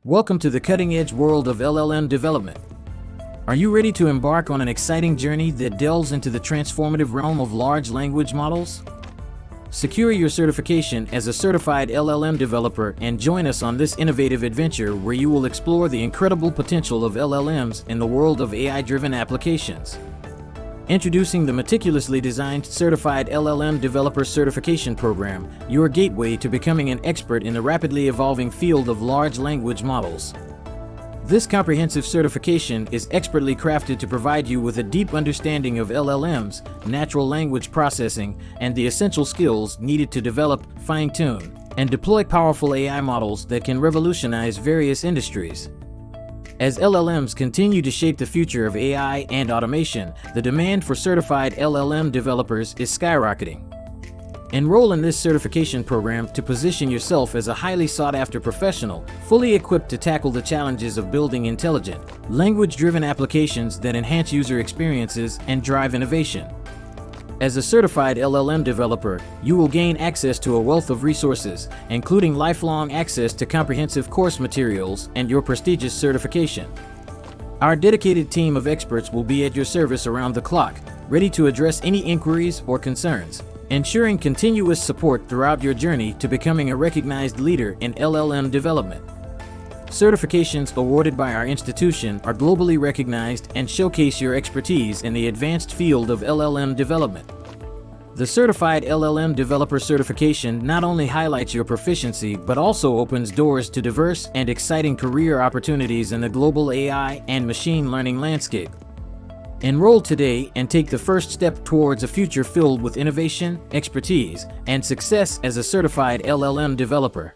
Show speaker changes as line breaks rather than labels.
Welcome to the cutting-edge world of LLM development. Are you ready to embark on an exciting journey that delves into the transformative realm of large language models? Secure your certification as a certified LLM developer and join us on this innovative adventure where you will explore the incredible potential of LLMs in the world of AI-driven applications. Introducing the meticulously designed Certified LLM Developer Certification program, your gateway to becoming an expert in the rapidly evolving field of large language models. This comprehensive certification is expertly crafted to provide you with a deep understanding of LLMs, natural language processing, and the essential skills needed to develop, fine-tune, and deploy powerful AI models that can revolutionize various industries. As LLMs continue to shape the future of AI and automation, the demand for certified LLM developers is skyrocketing. Enroll in this certification program to position yourself as a highly sought-after professional, fully equipped to tackle the challenges of building intelligent, language-driven applications that enhance user experiences and drive innovation. As a certified LLM developer, you will gain access to a wealth of resources, including lifelong access to comprehensive course materials and your prestigious certification. Our dedicated team of experts will be at your service around the clock, ready to address any inquiries or concerns, ensuring continuous support throughout your journey to becoming a recognized leader in LLM development. Certifications awarded by our institution are globally recognized and showcase your expertise in the advanced field of LLM development. The Certified LLM Developer Certification not only highlights your proficiency but also opens doors to diverse and exciting career opportunities in the global AI and machine learning landscape. Enroll today and take the first step towards a future filled with innovation, expertise, and success as a certified LLM developer.